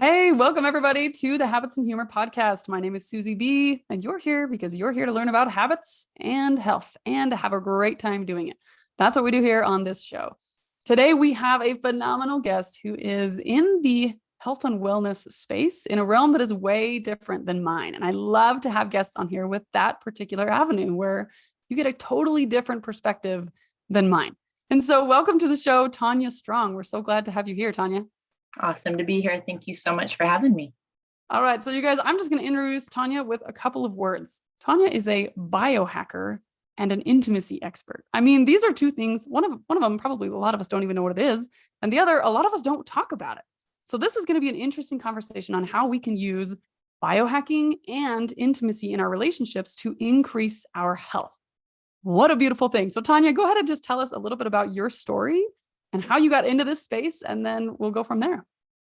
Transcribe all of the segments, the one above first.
Hey, welcome everybody to the Habits and Humor podcast. My name is Susie B, and you're here because you're here to learn about habits and health and have a great time doing it. That's what we do here on this show. Today, we have a phenomenal guest who is in the health and wellness space in a realm that is way different than mine. And I love to have guests on here with that particular avenue where you get a totally different perspective than mine. And so welcome to the show, Tonya Strong. We're so glad to have you here, Tonya. Awesome to be here. Thank you so much for having me. All right. So you guys, I'm just going to introduce Tonya with a couple of words. Tonya is a biohacker and an intimacy expert. I mean, these are two things. One of them, probably a lot of us don't even know what it is. And the other, a lot of us don't talk about it. So this is going to be an interesting conversation on how we can use biohacking and intimacy in our relationships to increase our health. What a beautiful thing. So Tonya, go ahead and just tell us a little bit about your story and how you got into this space, and then we'll go from there.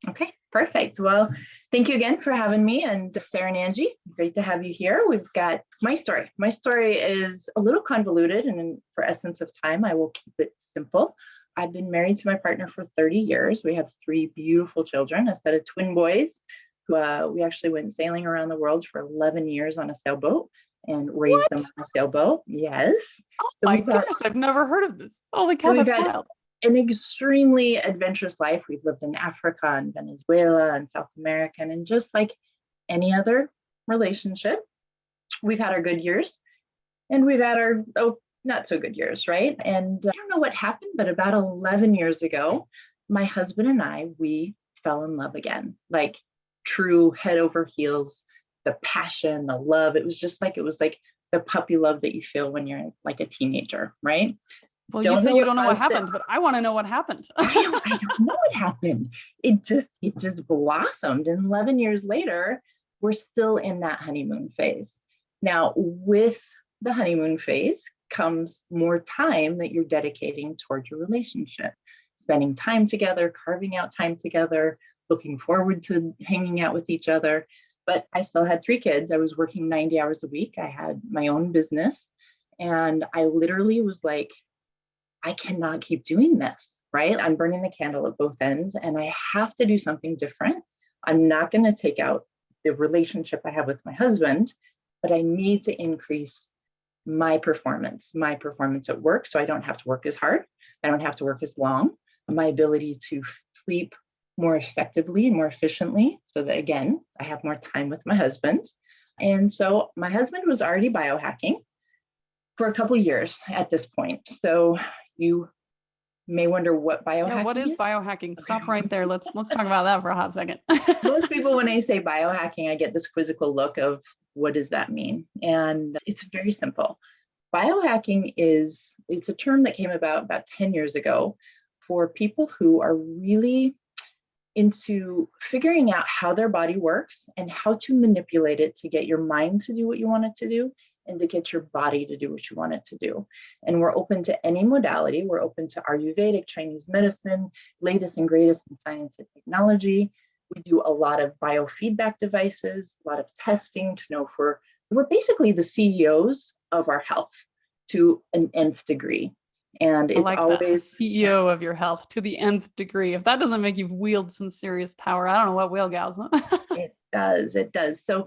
Okay, perfect. Well, thank you again for having me, and Sarah and Angie, great to have you here. We've got my story. My story is a little convoluted, and for essence of time, I will keep it simple. I've been married to my partner for 30 years. We have 3 beautiful children, a set of twin boys who we actually went sailing around the world for 11 years on a sailboat and raised them on a sailboat. Yes. Oh my gosh, I've never heard of this. Holy cow, that's wild. An extremely adventurous life. We've lived in Africa and Venezuela and South America, and just like any other relationship, we've had our good years and we've had our not so good years, right? And I don't know what happened, but about 11 years ago, my husband and I, we fell in love again, like true head over heels, the passion, the love. It was like the puppy love that you feel when you're like a teenager, right? Well, you say you don't know what happened, but I want to know what happened. I don't know what happened. It just blossomed. And 11 years later, we're still in that honeymoon phase. Now, with the honeymoon phase comes more time that you're dedicating towards your relationship, spending time together, carving out time together, looking forward to hanging out with each other. But I still had 3 kids. I was working 90 hours a week. I had my own business. And I literally was like, I cannot keep doing this, right? I'm burning the candle at both ends and I have to do something different. I'm not going to take out the relationship I have with my husband, but I need to increase my performance at work. So I don't have to work as hard. I don't have to work as long. My ability to sleep more effectively and more efficiently so that, again, I have more time with my husband. And so my husband was already biohacking for a couple of years at this point. So you may wonder what biohacking is. What is biohacking? Stop right there. Let's talk about that for a hot second. Most people, when I say biohacking, I get this quizzical look of what does that mean? And it's very simple. Biohacking it's a term that came about 10 years ago for people who are really into figuring out how their body works and how to manipulate it to get your mind to do what you want it to do and to get your body to do what you want it to do. And we're open to any modality. We're open to Ayurvedic, Chinese medicine, latest and greatest in science and technology. We do a lot of biofeedback devices, a lot of testing to know if we're basically the CEOs of our health to an nth degree. And it's always the CEO of your health to the nth degree. If that doesn't make you wield some serious power, I don't know what will, gals. It does. So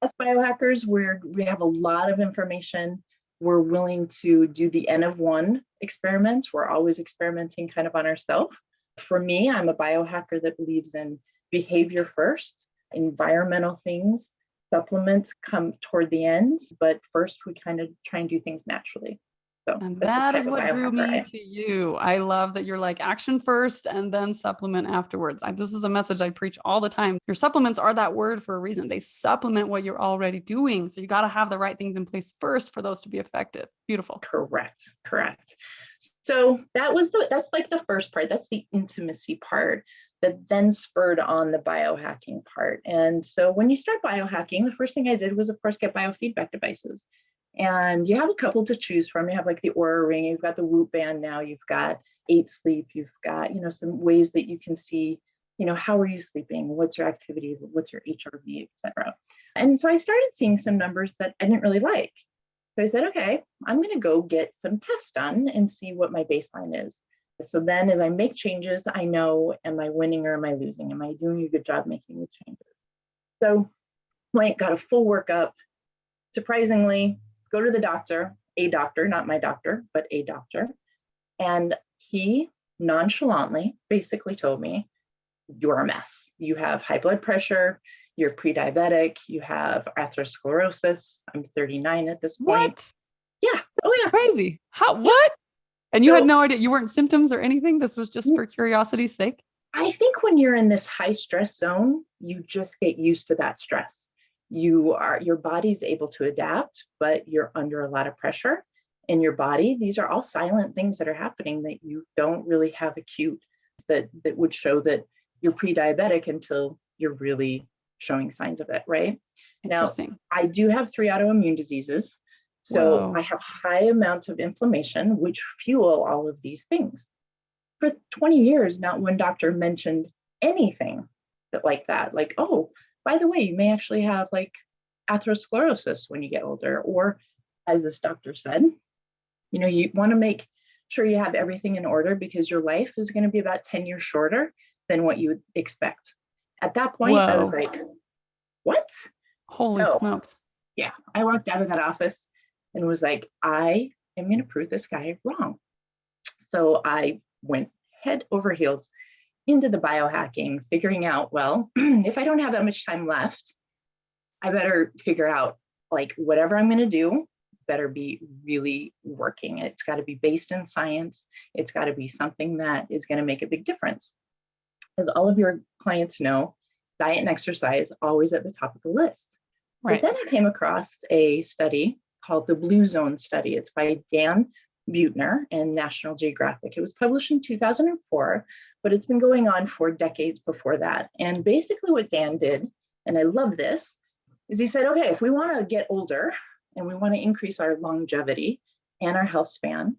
as biohackers, we have a lot of information. We're willing to do the N of 1 experiments. We're always experimenting kind of on ourselves. For me, I'm a biohacker that believes in behavior first, environmental things, supplements come toward the end, but first we kind of try and do things naturally. So and that is what drew me to you. I love that you're like action first and then supplement afterwards. This is a message I preach all the time. Your supplements are that word for a reason. They supplement what you're already doing. So you got to have the right things in place first for those to be effective. Beautiful. Correct. So that's like the first part. That's the intimacy part that then spurred on the biohacking part. And so when you start biohacking, the first thing I did was, of course, get biofeedback devices. And you have a couple to choose from. You have like the Oura Ring, you've got the Whoop Band now, you've got 8 Sleep, you've got, some ways that you can see, how are you sleeping? What's your activity? What's your HRV, et cetera. And so I started seeing some numbers that I didn't really like. So I said, okay, I'm going to go get some tests done and see what my baseline is. So then as I make changes, I know, am I winning or am I losing? Am I doing a good job making these changes? So went, got a full workup. Surprisingly, go to the doctor, a doctor, not my doctor, but a doctor. And he nonchalantly basically told me, you're a mess. You have high blood pressure, you're pre-diabetic, you have atherosclerosis. I'm 39 at this point. What? Yeah. This is Yeah. crazy. How, Yeah. what? And you had So no idea, you weren't symptoms or anything? This was just for curiosity's sake? I think when you're in this high stress zone, you just get used to that stress. Your body's able to adapt, but you're under a lot of pressure in your body. These are all silent things that are happening that you don't really have acute that would show that you're pre-diabetic until you're really showing signs of it, right? Now, Interesting. I do have 3 autoimmune diseases. So Whoa. I have high amounts of inflammation, which fuel all of these things. For 20 years, not one doctor mentioned anything like that. Like, oh, by the way, you may actually have like atherosclerosis when you get older. Or as this doctor said, you want to make sure you have everything in order because your life is going to be about 10 years shorter than what you would expect. At that point, I was Whoa. like, what? Holy So smokes. yeah, I walked out of that office and was like, I am going to prove this guy wrong. So I went head over heels into the biohacking, figuring out, well, if I don't have that much time left, I better figure out like whatever I'm going to do better be really working. It's got to be based in science. It's got to be something that is going to make a big difference. As all of your clients know, diet and exercise always at the top of the list. Right. But then I came across a study called the Blue Zone Study. It's by Dan Buettner and National Geographic. It was published in 2004, but it's been going on for decades before that. And basically what Dan did, and I love this, is he said, okay, if we want to get older and we want to increase our longevity and our health span,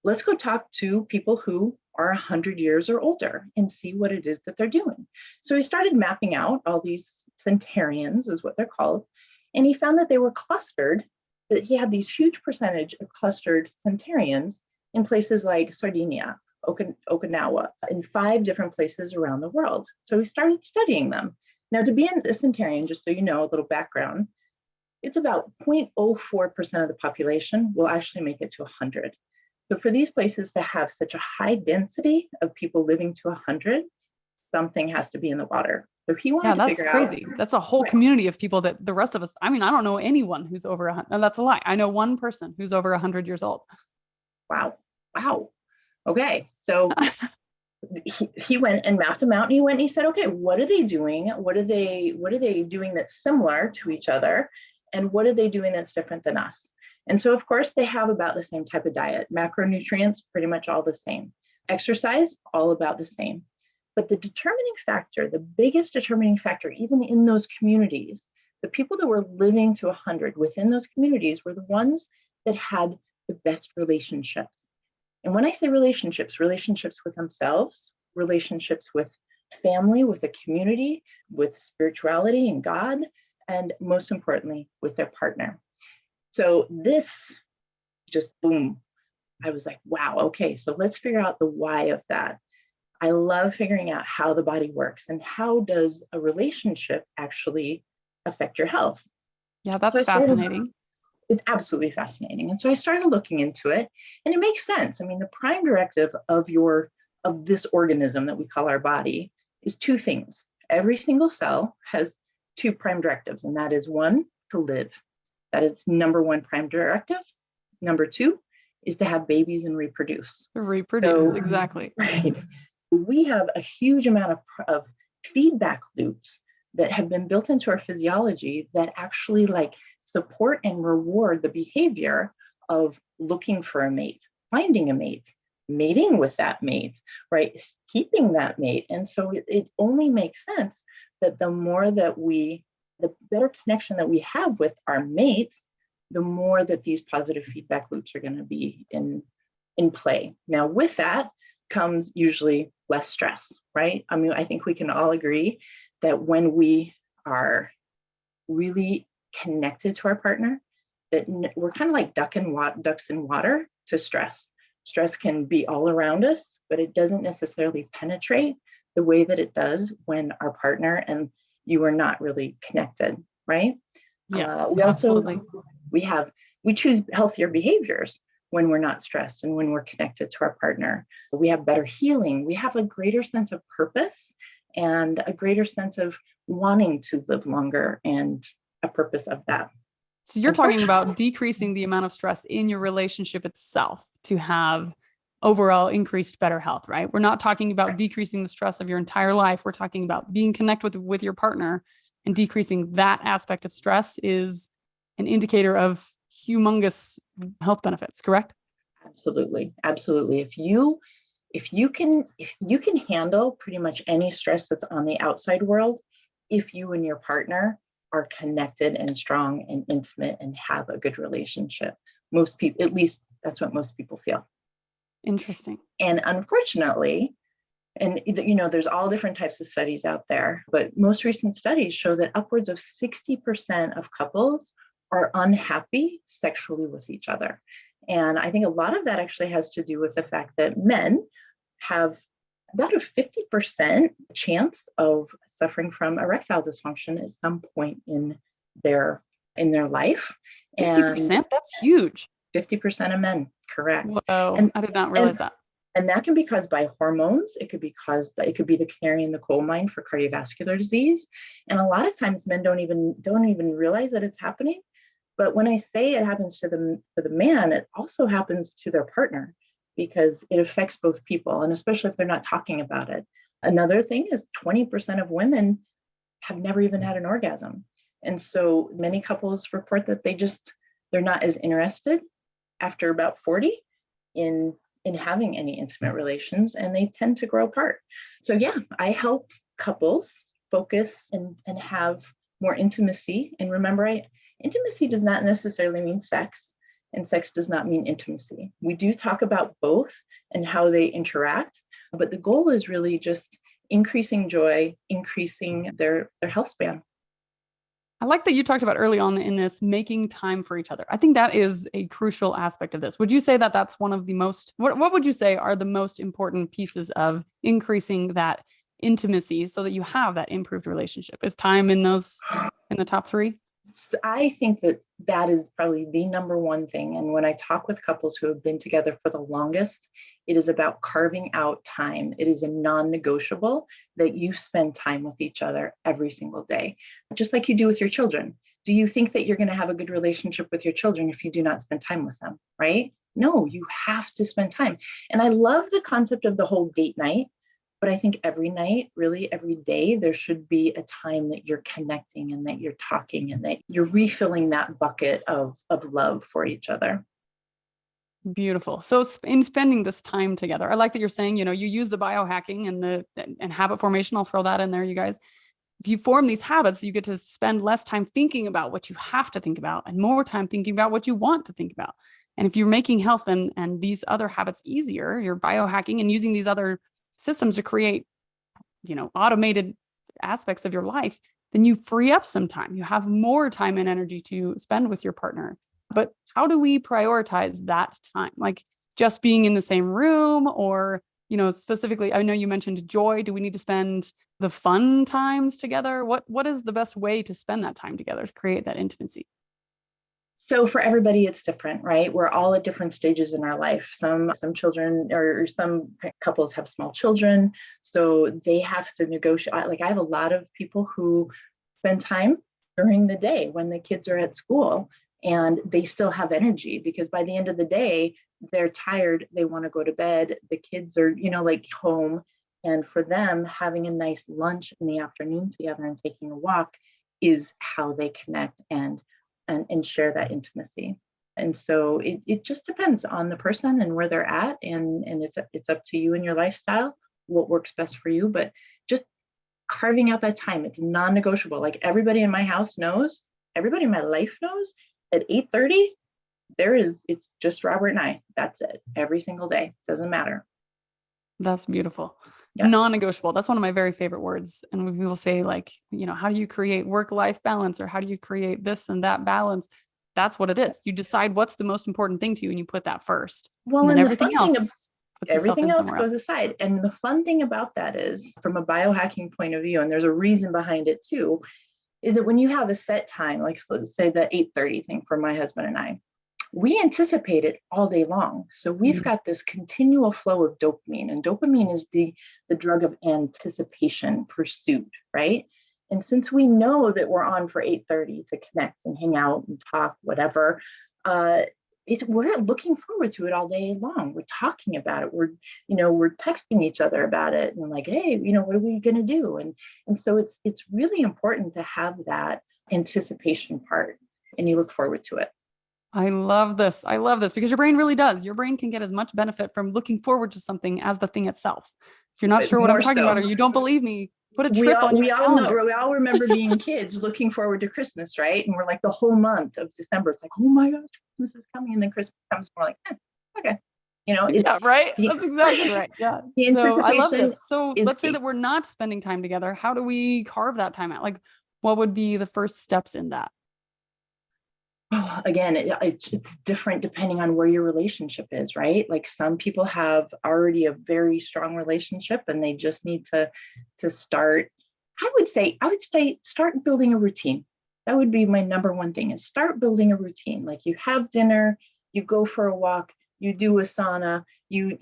let's go talk to people who are 100 years or older and see what it is that they're doing. So he started mapping out all these centenarians, is what they're called, and he found that they were clustered, that he had these huge percentage of clustered centenarians in places like Sardinia, Okinawa, in 5 different places around the world. So he started studying them. Now, to be a centenarian, just so you know, a little background, it's about 0.04% of the population will actually make it to 100. So for these places to have such a high density of people living to 100, something has to be in the water. So he wanted to That's figure crazy. out. That's a whole community of people that the rest of us, I mean, I don't know anyone who's over 100. No, that's a lie. I know one person who's over 100 years old. Wow. Okay. So he went and mapped them out, and he went and he said, okay, what are they doing? What are they doing that's similar to each other? And what are they doing that's different than us? And so, of course, they have about the same type of diet, macronutrients, pretty much all the same. Exercise, all about the same. But the determining factor, the biggest determining factor, even in those communities, the people that were living to 100 within those communities were the ones that had the best relationships. And when I say relationships with themselves, relationships with family, with a community, with spirituality and God, and most importantly, with their partner. So this just boom, I was like, wow, okay, so let's figure out the why of that. I love figuring out how the body works and how does a relationship actually affect your health. Yeah, that's fascinating. It's absolutely fascinating. And so I started looking into it, and it makes sense. I mean, the prime directive of this organism that we call our body is 2 things. Every single cell has 2 prime directives, and that is 1, to live. That is number 1 prime directive. Number 2 is to have babies and reproduce. Reproduce, exactly. Right. So we have a huge amount of feedback loops that have been built into our physiology that actually like support and reward the behavior of looking for a mate, finding a mate, mating with that mate, right? Keeping that mate. And so it only makes sense that the better connection that we have with our mate, the more that these positive feedback loops are going to be in play. Now, with that comes usually less stress, right? I mean, I think we can all agree that when we are really connected to our partner, that we're kind of like ducks in water to stress. Stress can be all around us, but it doesn't necessarily penetrate the way that it does when our partner and you are not really connected, right? Yes, We also, absolutely. we choose healthier behaviors when we're not stressed and when we're connected to our partner. We have better healing. We have a greater sense of purpose and a greater sense of wanting to live longer and a purpose of that. So you're talking about decreasing the amount of stress in your relationship itself to have overall increased better health, right? We're not talking about decreasing the stress of your entire life. We're talking about being connected with your partner, and decreasing that aspect of stress is an indicator of humongous health benefits, correct? Absolutely. Absolutely. If you can handle pretty much any stress that's on the outside world, if you and your partner are connected and strong and intimate and have a good relationship. Most people, at least that's what most people feel. Interesting. And unfortunately, and there's all different types of studies out there, but most recent studies show that upwards of 60% of couples are unhappy sexually with each other. And I think a lot of that actually has to do with the fact that men have about a 50% chance of suffering from erectile dysfunction at some point in their life. 50%? That's huge. 50% of men, correct. Whoa, I did not realize that. And that can be caused by hormones. It could be the canary in the coal mine for cardiovascular disease. And a lot of times men don't even realize that it's happening. But when I say it happens to the man, it also happens to their partner, because it affects both people, and especially if they're not talking about it. Another thing is 20% of women have never even had an orgasm. And so many couples report that they're not as interested after about 40 in having any intimate relations, and they tend to grow apart. So yeah, I help couples focus and have more intimacy. And remember, intimacy does not necessarily mean sex, and sex does not mean intimacy. We do talk about both and how they interact, but the goal is really just increasing joy, increasing their health span. I like that you talked about early on in this, making time for each other. I think that is a crucial aspect of this. Would you say that that's one of the most, what would you say are the most important pieces of increasing that intimacy so that you have that improved relationship? Is time in the top three? So I think that is probably the number one thing. And when I talk with couples who have been together for the longest, it is about carving out time. It is a non-negotiable that you spend time with each other every single day, just like you do with your children. Do you think that you're going to have a good relationship with your children if you do not spend time with them, right? No, you have to spend time. And I love the concept of the whole date night. But I think every night, really every day, there should be a time that you're connecting and that you're talking and that you're refilling that bucket of love for each other. Beautiful. So in spending this time together, I like that you're saying, you use the biohacking and habit formation. I'll throw that in there, you guys. If you form these habits, you get to spend less time thinking about what you have to think about and more time thinking about what you want to think about. And if you're making health and these other habits easier, you're biohacking and using these other systems to create, automated aspects of your life, then you free up some time. You have more time and energy to spend with your partner. But how do we prioritize that time? Like just being in the same room, or, specifically, I know you mentioned joy. Do we need to spend the fun times together? What is the best way to spend that time together to create that intimacy? So for everybody, it's different, right? We're all at different stages in our life. Some children or some couples have small children, so they have to negotiate. Like I have a lot of people who spend time during the day when the kids are at school, and they still have energy because by the end of the day, they're tired. They want to go to bed. The kids are, home. And for them, having a nice lunch in the afternoon together and taking a walk is how they connect and share that intimacy. And so it just depends on the person and where they're at. And it's up to you and your lifestyle, what works best for you. But just carving out that time, it's non-negotiable. Like everybody in my house knows, everybody in my life knows, at 8:30, it's just Robert and I. That's it. Every single day. Doesn't matter. That's beautiful. Yeah. Non-negotiable. That's one of my very favorite words. And when people say like, how do you create work-life balance, or how do you create this and that balance? that's what it is. You decide what's the most important thing to you and you put that first. Well, And then and everything else puts itself everything in else somewhere goes else. aside. And the fun thing about that is, from a biohacking point of view, and there's a reason behind it too, is that when you have a set time, like let's say the 8:30 thing for my husband and I, we anticipate it all day long. So we've got this continual flow of dopamine, and dopamine is the drug of anticipation, pursuit, right? And since we know that we're on for 8:30 to connect and hang out and talk, whatever, we're looking forward to it all day long. We're talking about it. We're texting each other about it and like, hey, what are we going to do? And so it's really important to have that anticipation part, and you look forward to it. I love this. I love this because your brain really does. Your brain can get as much benefit from looking forward to something as the thing itself. If you're not sure what I'm talking about or you don't believe me, put a trip on your calendar. We all remember being kids looking forward to Christmas, right? And we're like the whole month of December, it's like, oh my gosh, Christmas is coming. And then Christmas comes, we're like, okay. Yeah, right. That's exactly right. Yeah. So I love this. So let's say that we're not spending time together. How do we carve that time out? Like, what would be the first steps in that? Oh, again, it's different depending on where your relationship is, right? Like some people have already a very strong relationship and they just need to start. I would say start building a routine. That would be my number one thing, is start building a routine. Like you have dinner, you go for a walk, you do a sauna, you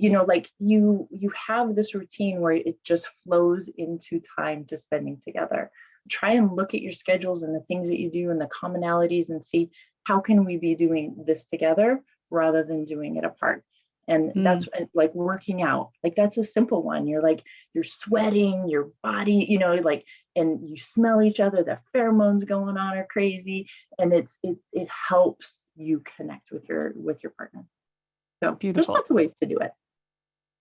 have this routine where it just flows into time to spending together. Try and look at your schedules and the things that you do and the commonalities and see, how can we be doing this together rather than doing it apart? And that's like working out. Like that's a simple one. You're sweating, your body, and you smell each other, the pheromones going on are crazy. And it helps you connect with your partner. So beautiful. There's lots of ways to do it.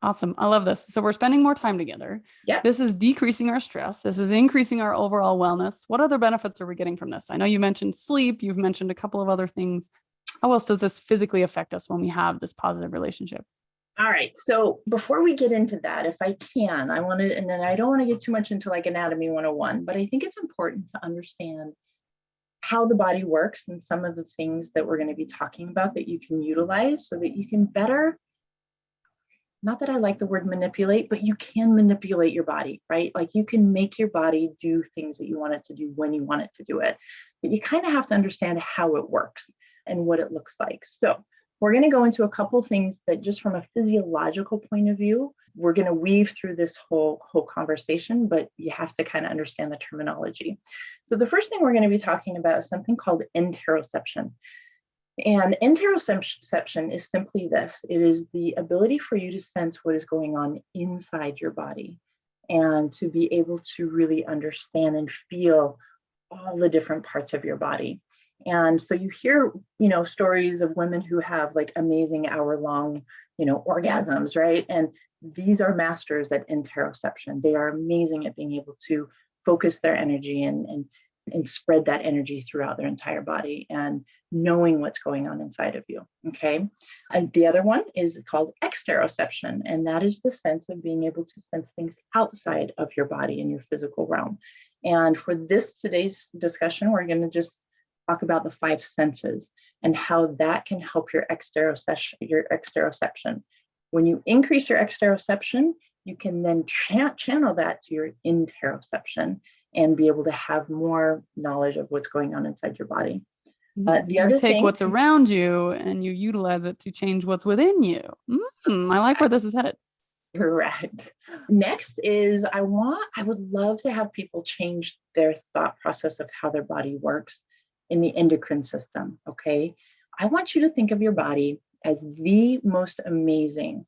Awesome. I love this. So we're spending more time together. Yeah. This is decreasing our stress. This is increasing our overall wellness. What other benefits are we getting from this? I know you mentioned sleep. You've mentioned a couple of other things. How else does this physically affect us when we have this positive relationship? All right. So before we get into that, if I can, and then I don't want to get too much into like anatomy 101, but I think it's important to understand how the body works and some of the things that we're going to be talking about that you can utilize so that you can better, not that I like the word manipulate, but you can manipulate your body, right? Like you can make your body do things that you want it to do when you want it to do it. But you kind of have to understand how it works and what it looks like. So we're going to go into a couple things that just from a physiological point of view, we're going to weave through this whole conversation, but you have to kind of understand the terminology. So the first thing we're going to be talking about is something called interoception. And interoception is simply this. It is the ability for you to sense what is going on inside your body and to be able to really understand and feel all the different parts of your body. And so you hear, stories of women who have like amazing hour-long, orgasms, right? And these are masters at interoception. They are amazing at being able to focus their energy and spread that energy throughout their entire body and knowing what's going on inside of you. Okay. And the other one is called exteroception. And that is the sense of being able to sense things outside of your body in your physical realm. And for today's discussion, we're going to just talk about the 5 senses and how that can help your exteroception. When you increase your exteroception, you can then channel that to your interoception and be able to have more knowledge of what's going on inside your body. The other thing, what's around you and you utilize it to change what's within you. I like where this is headed. Correct. Next is I would love to have people change their thought process of how their body works in the endocrine system. Okay. I want you to think of your body as the most amazing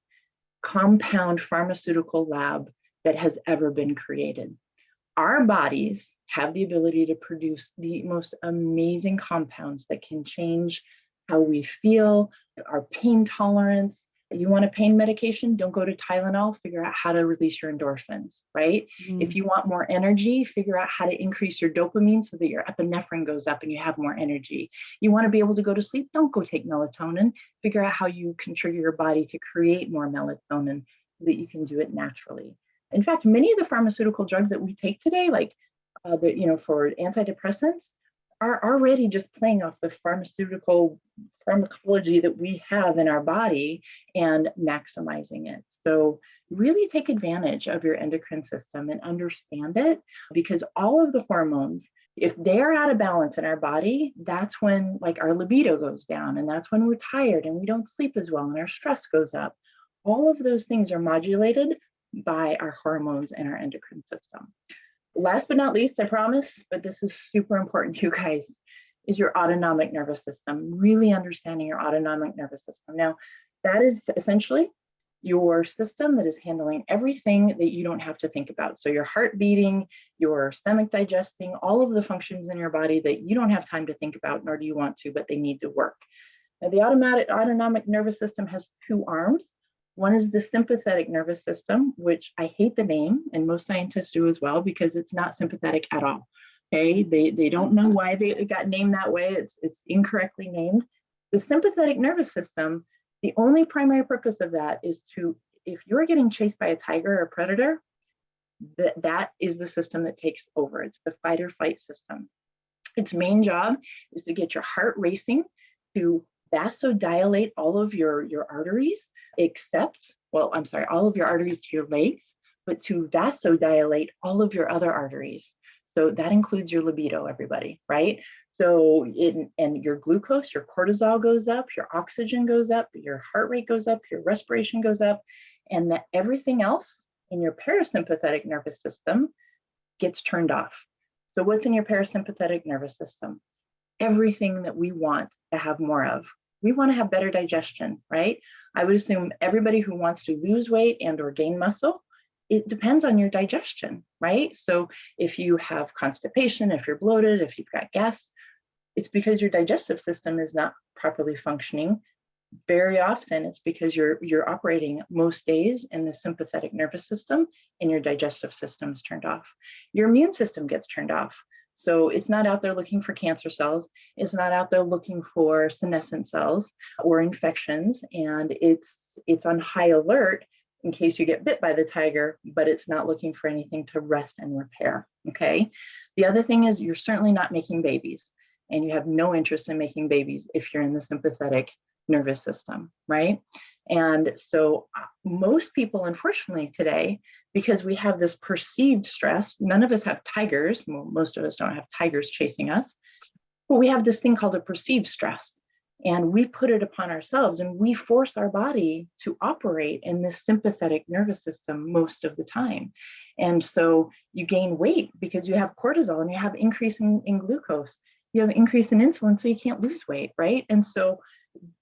compound pharmaceutical lab that has ever been created. Our bodies have the ability to produce the most amazing compounds that can change how we feel, our pain tolerance. You want a pain medication? Don't go to Tylenol. Figure out how to release your endorphins, right? If you want more energy, figure out how to increase your dopamine so that your epinephrine goes up and you have more energy. You want to be able to go to sleep? Don't go take melatonin. Figure out how you can trigger your body to create more melatonin so that you can do it naturally. In fact, many of the pharmaceutical drugs that we take today, like for antidepressants, are already just playing off the pharmacology that we have in our body and maximizing it. So really take advantage of your endocrine system and understand it, because all of the hormones, if they're out of balance in our body, that's when like our libido goes down, and that's when we're tired and we don't sleep as well and our stress goes up. All of those things are modulated by our hormones and our endocrine system. Last but not least, I promise, but this is super important, you guys, is your autonomic nervous system, really understanding your autonomic nervous system. Now, that is essentially your system that is handling everything that you don't have to think about. So your heart beating, your stomach digesting, all of the functions in your body that you don't have time to think about, nor do you want to, but they need to work. Now, the autonomic nervous system has two arms. One is the sympathetic nervous system, which I hate the name, and most scientists do as well, because it's not sympathetic at all. Okay, they don't know why they got named that way. It's incorrectly named. The sympathetic nervous system, the only primary purpose of that is to, if you're getting chased by a tiger or a predator, that is the system that takes over. It's the fight or flight system. Its main job is to get your heart racing, to vasodilate all of your arteries, all of your arteries to your legs, but to vasodilate all of your other arteries. So that includes your libido, everybody, right? So and your glucose, your cortisol goes up, your oxygen goes up, your heart rate goes up, your respiration goes up, and that everything else in your parasympathetic nervous system gets turned off. So what's in your parasympathetic nervous system? Everything that we want to have more of. We want to have better digestion, right? I would assume everybody who wants to lose weight and or gain muscle, it depends on your digestion, right? So if you have constipation, if you're bloated, if you've got gas, it's because your digestive system is not properly functioning. Very often it's because you're operating most days in the sympathetic nervous system and your digestive system is turned off. Your immune system gets turned off. So it's not out there looking for cancer cells. It's not out there looking for senescent cells or infections. And it's on high alert in case you get bit by the tiger, but it's not looking for anything to rest and repair, okay? The other thing is you're certainly not making babies, and you have no interest in making babies if you're in the sympathetic nervous system, right? And so most people, unfortunately today, because we have this perceived stress, none of us have tigers, well, most of us don't have tigers chasing us, but we have this thing called a perceived stress. And we put it upon ourselves, and we force our body to operate in this sympathetic nervous system most of the time. And so you gain weight because you have cortisol and you have increase in glucose. You have increase in insulin, so you can't lose weight, right? And so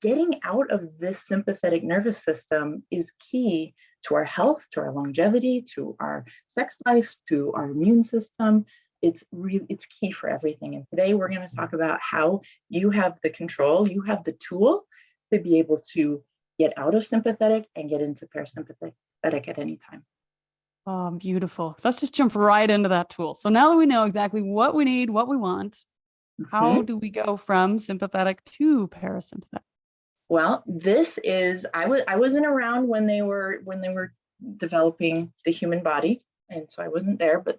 getting out of this sympathetic nervous system is key to our health, to our longevity, to our sex life, to our immune system. It's key for everything. And today we're going to talk about how you have the control, you have the tool to be able to get out of sympathetic and get into parasympathetic at any time. Oh, beautiful. Let's just jump right into that tool. So now that we know exactly what we need, what we want, how do we go from sympathetic to parasympathetic? Well, this is, I wasn't around when they were developing the human body. And so I wasn't there, but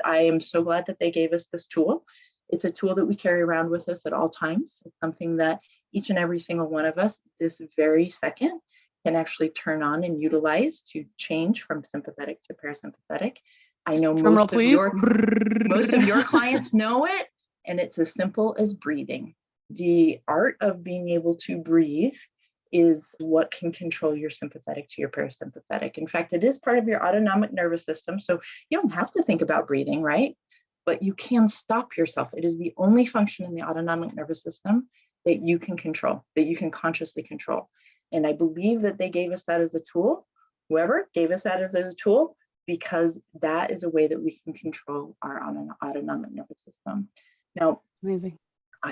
I am so glad that they gave us this tool. It's a tool that we carry around with us at all times. It's something that each and every single one of us this very second can actually turn on and utilize to change from sympathetic to parasympathetic. I know most of your clients know it, and it's as simple as breathing. The art of being able to breathe is what can control your sympathetic to your parasympathetic. In fact, it is part of your autonomic nervous system. So you don't have to think about breathing, right? But you can stop yourself. It is the only function in the autonomic nervous system that you can control, that you can consciously control. And I believe that they gave us that as a tool, whoever gave us that as a tool, because that is a way that we can control our autonomic nervous system. Now, amazing.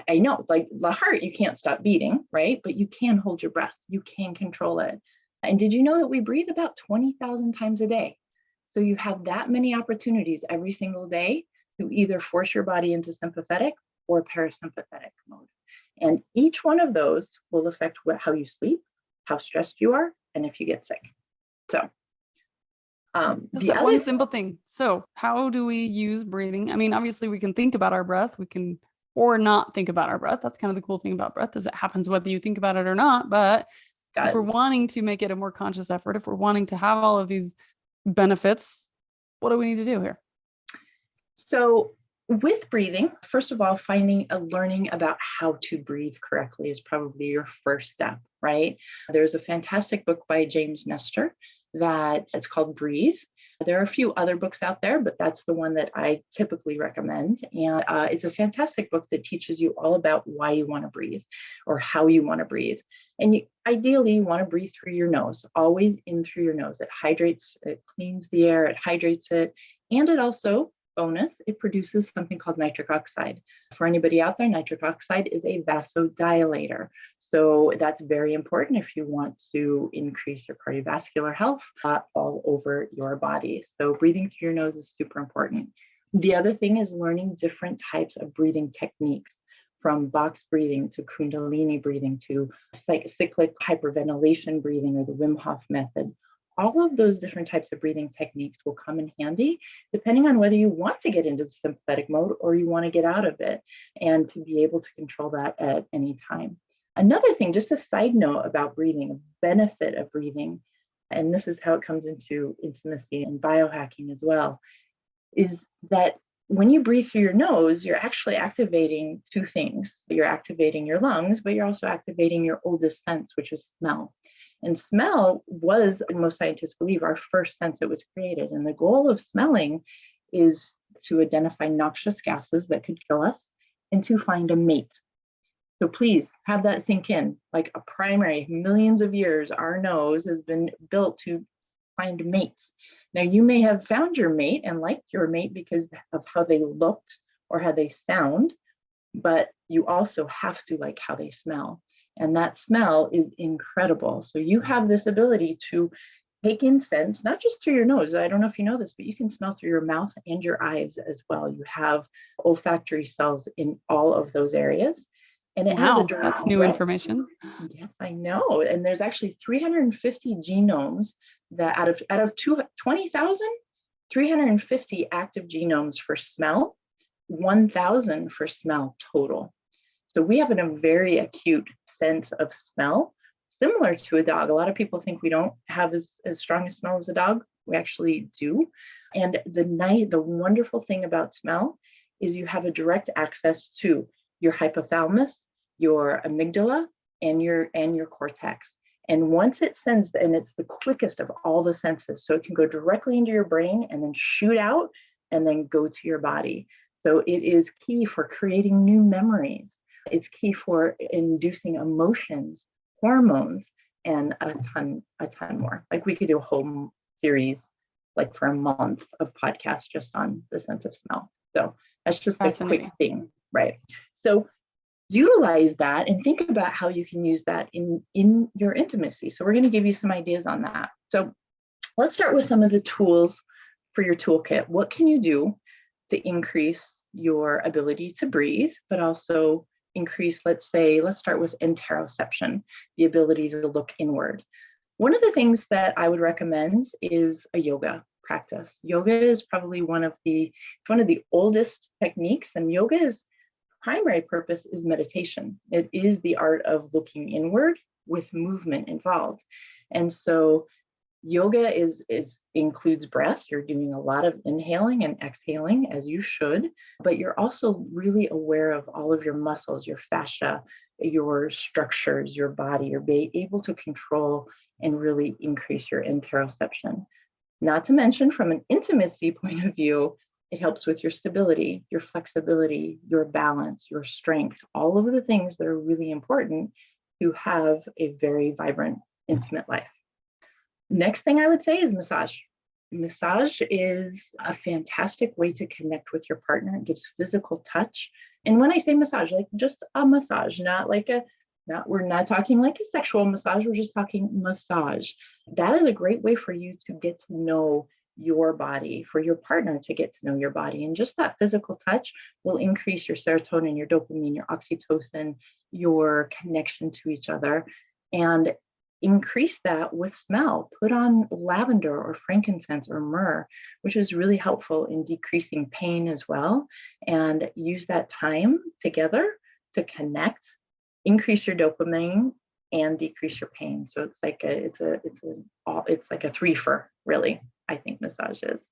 I know, like the heart, you can't stop beating, right? But you can hold your breath. You can control it. And did you know that we breathe about 20,000 times a day? So you have that many opportunities every single day to either force your body into sympathetic or parasympathetic mode. And each one of those will affect how you sleep, how stressed you are, and if you get sick. So just that one simple thing. So how do we use breathing? I mean, obviously we can think about our breath. We can or not think about our breath. That's kind of the cool thing about breath, is it happens whether you think about it or not. But if we're wanting to make it a more conscious effort, if we're wanting to have all of these benefits, what do we need to do here? So with breathing, first of all, learning about how to breathe correctly is probably your first step, right? There's a fantastic book by James Nestor that it's called Breathe. There are a few other books out there, but that's the one that I typically recommend. And it's a fantastic book that teaches you all about why you want to breathe or how you want to breathe. And ideally, you want to breathe through your nose, always in through your nose. It hydrates, it cleans the air, it hydrates it, and it also, bonus, it produces something called nitric oxide. For anybody out there, nitric oxide is a vasodilator. So that's very important if you want to increase your cardiovascular health all over your body. So breathing through your nose is super important. The other thing is learning different types of breathing techniques, from box breathing to Kundalini breathing to cyclic hyperventilation breathing or the Wim Hof method. All of those different types of breathing techniques will come in handy depending on whether you want to get into the sympathetic mode or you want to get out of it, and to be able to control that at any time. Another thing, just a side note about breathing, a benefit of breathing, and this is how it comes into intimacy and biohacking as well, is that when you breathe through your nose, you're actually activating two things. You're activating your lungs, but you're also activating your oldest sense, which is smell. And smell was, most scientists believe, our first sense that was created. And the goal of smelling is to identify noxious gases that could kill us and to find a mate. So please have that sink in. Like a primary, millions of years, our nose has been built to find mates. Now, you may have found your mate and liked your mate because of how they looked or how they sound, but you also have to like how they smell. And that smell is incredible. So you have this ability to take in scents, not just through your nose. I don't know if you know this, but you can smell through your mouth and your eyes as well. You have olfactory cells in all of those areas. And it has a direct, that's new information. Yes, I know. And there's actually 350 genomes that out of 20,000, 350 active genomes for smell, 1,000 for smell total. So we have a very acute sense of smell, similar to a dog. A lot of people think we don't have as strong a smell as a dog. We actually do. And the wonderful thing about smell is you have a direct access to your hypothalamus, your amygdala, and your cortex. And once it sends, and it's the quickest of all the senses, so it can go directly into your brain and then shoot out and then go to your body. So it is key for creating new memories. It's key for inducing emotions, hormones, and a ton more. Like we could do a whole series, like for a month of podcasts just on the sense of smell. So that's just a quick thing, right? So utilize that and think about how you can use that in your intimacy. So we're going to give you some ideas on that. So let's start with some of the tools for your toolkit. What can you do to increase your ability to breathe, but also increase, let's start with interoception, the ability to look inward. One of the things that I would recommend is a yoga practice. Yoga is probably one of the oldest techniques, and yoga's primary purpose is meditation. It is the art of looking inward with movement involved. And so yoga includes breath. You're doing a lot of inhaling and exhaling, as you should, but you're also really aware of all of your muscles, your fascia, your structures, your body. You're able to control and really increase your interoception. Not to mention, from an intimacy point of view, it helps with your stability, your flexibility, your balance, your strength, all of the things that are really important to have a very vibrant, intimate life. Next thing I would say is massage. Massage is a fantastic way to connect with your partner. It gives physical touch. And when I say massage, like just a massage, we're not talking like a sexual massage, we're just talking massage. That is a great way for you to get to know your body, for your partner to get to know your body. And just that physical touch will increase your serotonin, your dopamine, your oxytocin, your connection to each other. And increase that with smell. Put on lavender or frankincense or myrrh, which is really helpful in decreasing pain as well. And use that time together to connect, increase your dopamine and decrease your pain. So it's like it's like a three-fer, really, I think massage is.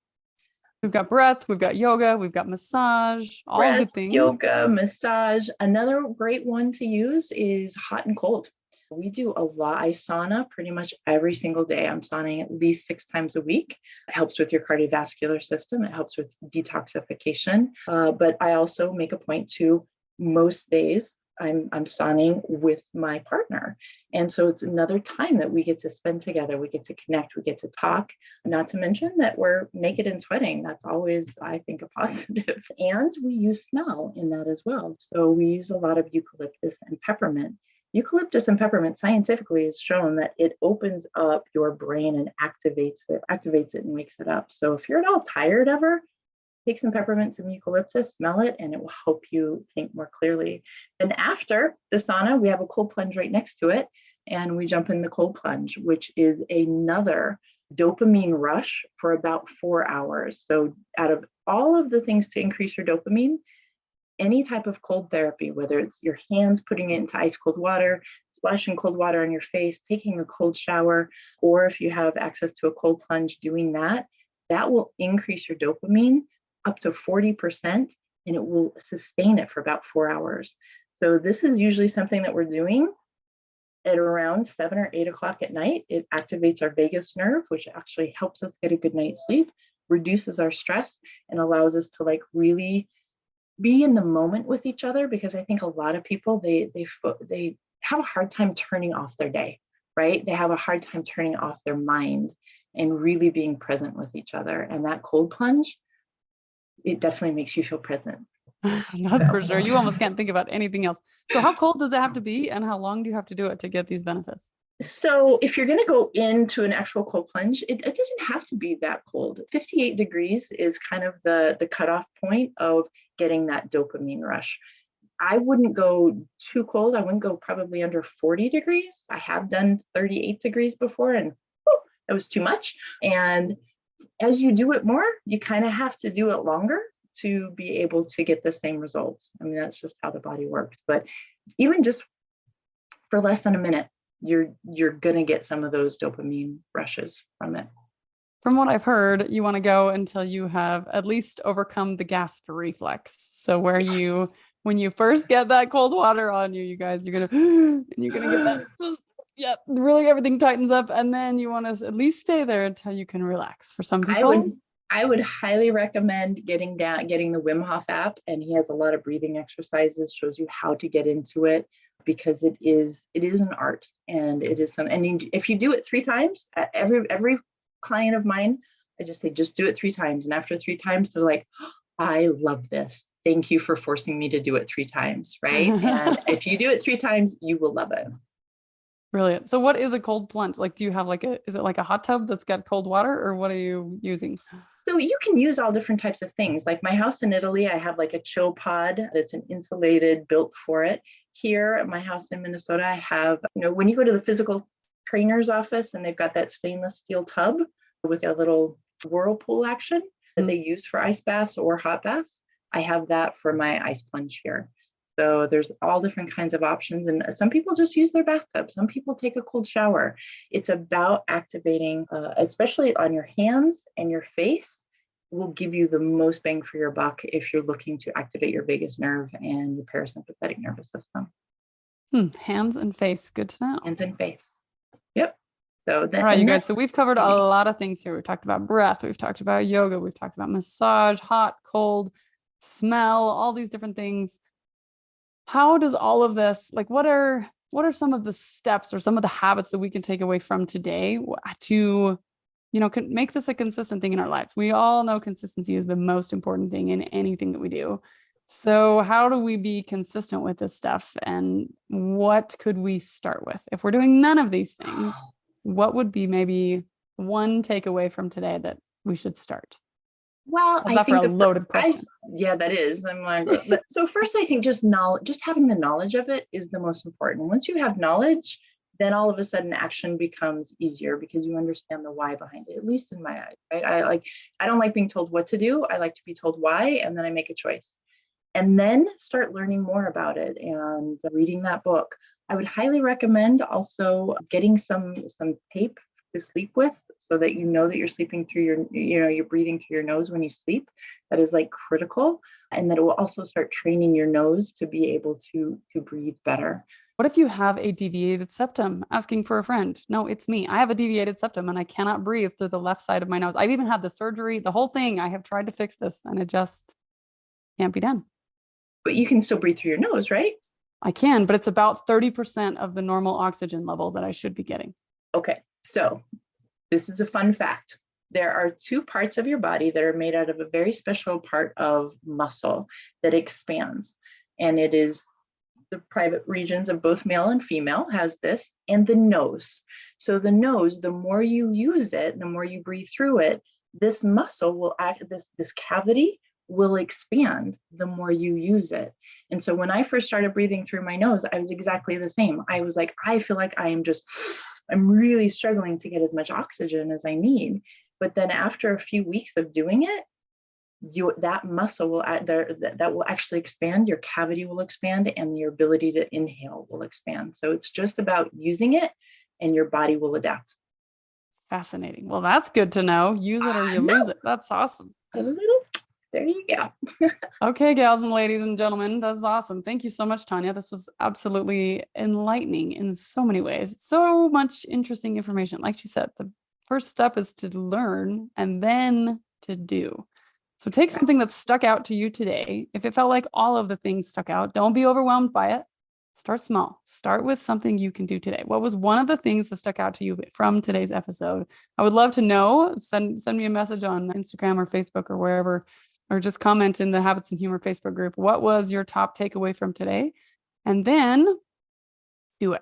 We've got breath, we've got yoga, we've got massage, all Breath, good things. yoga, massage. Another great one to use is hot and cold. We do a lot. I sauna pretty much every single day. I'm sauning at least 6 times a week. It helps with your cardiovascular system. It helps with detoxification. But I also make a point to most days I'm sauning with my partner. And so it's another time that we get to spend together. We get to connect, we get to talk, not to mention that we're naked and sweating. That's always, I think, a positive. And we use smell in that as well. So we use a lot of eucalyptus and peppermint. Eucalyptus and peppermint scientifically is shown that it opens up your brain and activates it and wakes it up. So if you're at all tired ever, take some peppermint, some eucalyptus, smell it, and it will help you think more clearly. Then after the sauna, we have a cold plunge right next to it, and we jump in the cold plunge, which is another dopamine rush for about 4 hours. So out of all of the things to increase your dopamine, any type of cold therapy, whether it's your hands putting it into ice cold water, splashing cold water on your face, taking a cold shower, or if you have access to a cold plunge, doing that, that will increase your dopamine up to 40%, and it will sustain it for about 4 hours. So this is usually something that we're doing at around 7 or 8 o'clock at night. It activates our vagus nerve, which actually helps us get a good night's sleep, reduces our stress, and allows us to like really be in the moment with each other. Because I think a lot of people, they have a hard time turning off their day, right? They have a hard time turning off their mind and really being present with each other. And that cold plunge, it definitely makes you feel present. That's for sure. You almost can't think about anything else. So how cold does it have to be, and how long do you have to do it to get these benefits? So if you're going to go into an actual cold plunge, it doesn't have to be that cold. 58 degrees is kind of the cutoff point of getting that dopamine rush. I wouldn't go too cold. I wouldn't go probably under 40 degrees. I have done 38 degrees before, and that was too much. And as you do it more, you kind of have to do it longer to be able to get the same results. I mean, that's just how the body works. But even just for less than a minute, you're going to get some of those dopamine rushes from it. From what I've heard, you want to go until you have at least overcome the gasp reflex. So when you first get that cold water on you, you guys, you're gonna get that just, yeah, really everything tightens up, and then you want to at least stay there until you can relax. For some people, I would highly recommend getting the Wim Hof app, and he has a lot of breathing exercises, shows you how to get into it, because it is an art, and it is and if you do it 3 times, every client of mine, I just say, just do it 3 times. And after 3 times, they're like, oh, I love this. Thank you for forcing me to do it 3 times. Right. And if you do it 3 times, you will love it. Brilliant. So what is a cold plunge? Like, do you have is it like a hot tub that's got cold water, or what are you using? So you can use all different types of things. Like my house in Italy, I have like a chill pod that's an insulated, built for it. Here at my house in Minnesota, I have, when you go to the physical trainer's office and they've got that stainless steel tub with a little whirlpool action that they use for ice baths or hot baths, I have that for my ice plunge here. So there's all different kinds of options. And some people just use their bathtub. Some people take a cold shower. It's about activating, especially on your hands and your face, will give you the most bang for your buck if you're looking to activate your vagus nerve and your parasympathetic nervous system. Hands and face. Good to know. Hands and face. Yep. So all right, you guys. So we've covered a lot of things here. We've talked about breath. We've talked about yoga. We've talked about massage, hot, cold, smell, all these different things. How does all of this, like, what are some of the steps or some of the habits that we can take away from today to, make this a consistent thing in our lives? We all know consistency is the most important thing in anything that we do. So how do we be consistent with this stuff, and what could we start with? If we're doing none of these things, what would be maybe one takeaway from today that we should start? Well, I think a loaded question. Yeah, that is. I'm like, so first, I think just having the knowledge of it is the most important. Once you have knowledge, then all of a sudden action becomes easier because you understand the why behind it, at least in my eyes, right? I don't like being told what to do. I like to be told why, and then I make a choice. And then start learning more about it and reading that book. I would highly recommend also getting some tape to sleep with so that you know that you're sleeping through you're breathing through your nose when you sleep. That is like critical. And that it will also start training your nose to be able to breathe better. What if you have a deviated septum? Asking for a friend. No, it's me. I have a deviated septum and I cannot breathe through the left side of my nose. I've even had the surgery, the whole thing. I have tried to fix this and it just can't be done. But you can still breathe through your nose, right? I can, but it's about 30% of the normal oxygen level that I should be getting. Okay, so this is a fun fact. There are two parts of your body that are made out of a very special part of muscle that expands. And it is the private regions of both male and female has this, and the nose. So the nose, the more you use it, the more you breathe through it, this muscle will act, this cavity will expand the more you use it. And so when I first started breathing through my nose, I was exactly the same. I was like, I feel like I'm really struggling to get as much oxygen as I need. But then after a few weeks of doing it, that muscle will that will actually expand, your cavity will expand, and your ability to inhale will expand. So it's just about using it and your body will adapt. Fascinating. Well, that's good to know. Use it or you lose it. That's awesome. There you go. Okay, gals and ladies and gentlemen, that's awesome. Thank you so much, Tonya. This was absolutely enlightening in so many ways. So much interesting information. Like she said, the first step is to learn and then to do. So take something that stuck out to you today. If it felt like all of the things stuck out, don't be overwhelmed by it. Start small. Start with something you can do today. What was one of the things that stuck out to you from today's episode? I would love to know. Send me a message on Instagram or Facebook or wherever, or just comment in the Habits and Humor Facebook group. What was your top takeaway from today? And then do it.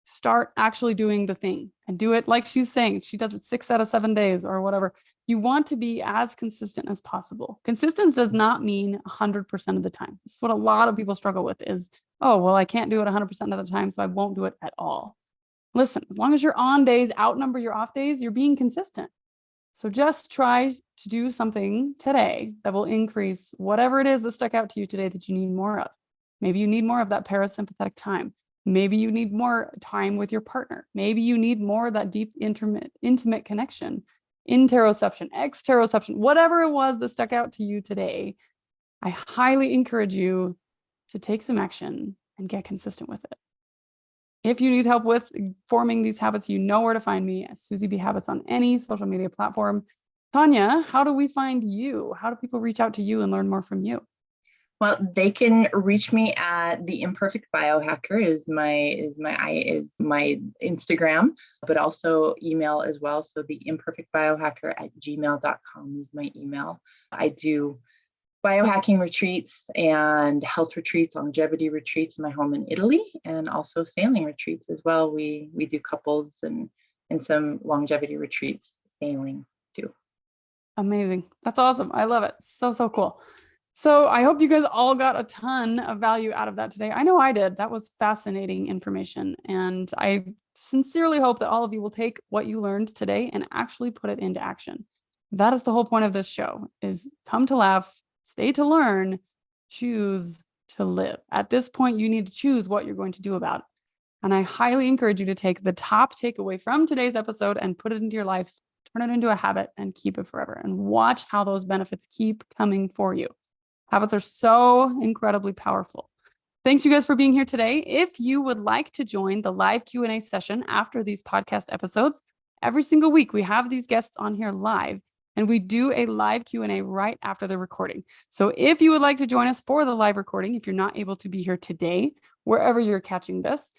Start actually doing the thing and do it like she's saying. She does it 6 out of 7 days or whatever. You want to be as consistent as possible. Consistency does not mean 100% of the time. This is what a lot of people struggle with is, oh, well, I can't do it 100% of the time, so I won't do it at all. Listen, as long as your on days outnumber your off days, you're being consistent. So just try to do something today that will increase whatever it is that stuck out to you today that you need more of. Maybe you need more of that parasympathetic time. Maybe you need more time with your partner. Maybe you need more of that deep, intimate connection. Interoception, exteroception, whatever it was that stuck out to you today, I highly encourage you to take some action and get consistent with it. If you need help with forming these habits, you know where to find me at Susie B Habits on any social media platform. Tonya, how do we find you? How do people reach out to you and learn more from you? Well, they can reach me at theimperfectbiohacker is my Instagram, but also email as well. So theimperfectbiohacker@gmail.com is my email. I do biohacking retreats and health retreats, longevity retreats in my home in Italy, and also sailing retreats as well. We do couples and some longevity retreats, sailing too. Amazing. That's awesome. I love it. So cool. So I hope you guys all got a ton of value out of that today. I know I did. That was fascinating information. And I sincerely hope that all of you will take what you learned today and actually put it into action. That is the whole point of this show, is come to laugh, stay to learn, choose to live. At this point, you need to choose what you're going to do about it. And I highly encourage you to take the top takeaway from today's episode and put it into your life, turn it into a habit and keep it forever, and watch how those benefits keep coming for you. Habits are so incredibly powerful. Thanks you guys for being here today. If you would like to join the live Q&A session after these podcast episodes, every single week we have these guests on here live, and we do a live Q&A right after the recording. So if you would like to join us for the live recording, if you're not able to be here today, wherever you're catching this,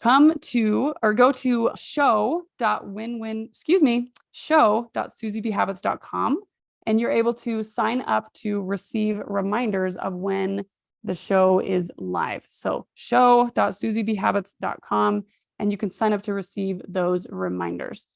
go to show.susiebhabits.com. And you're able to sign up to receive reminders of when the show is live. So show.susiebhabits.com, and you can sign up to receive those reminders.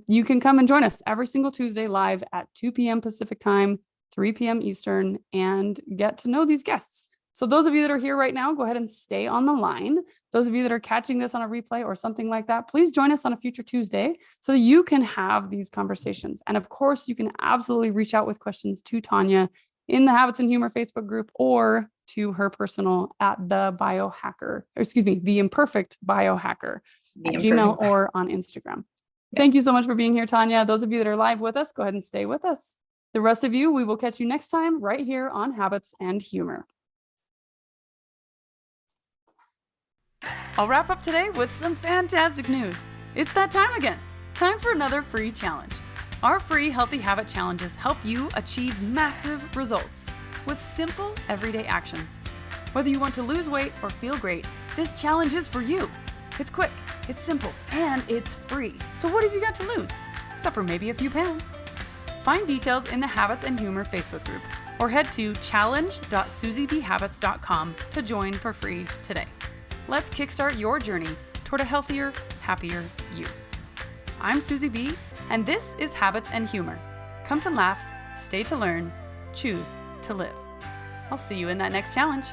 You can come and join us every single Tuesday live at 2 p.m. Pacific time, 3 p.m. Eastern, and get to know these guests. So those of you that are here right now, go ahead and stay on the line. Those of you that are catching this on a replay or something like that, please join us on a future Tuesday so that you can have these conversations. And of course, you can absolutely reach out with questions to Tonya in the Habits and Humor Facebook group or to her personal at the imperfect biohacker at Gmail or on Instagram. Yeah. Thank you so much for being here, Tonya. Those of you that are live with us, go ahead and stay with us. The rest of you, we will catch you next time right here on Habits and Humor. I'll wrap up today with some fantastic news. It's that time again. Time for another free challenge. Our free Healthy Habit Challenges help you achieve massive results with simple, everyday actions. Whether you want to lose weight or feel great, this challenge is for you. It's quick, it's simple, and it's free. So what have you got to lose? Except for maybe a few pounds. Find details in the Habits and Humor Facebook group or head to challenge.susybhabits.com to join for free today. Let's kickstart your journey toward a healthier, happier you. I'm Susie B, and this is Habits and Humor. Come to laugh, stay to learn, choose to live. I'll see you in that next challenge.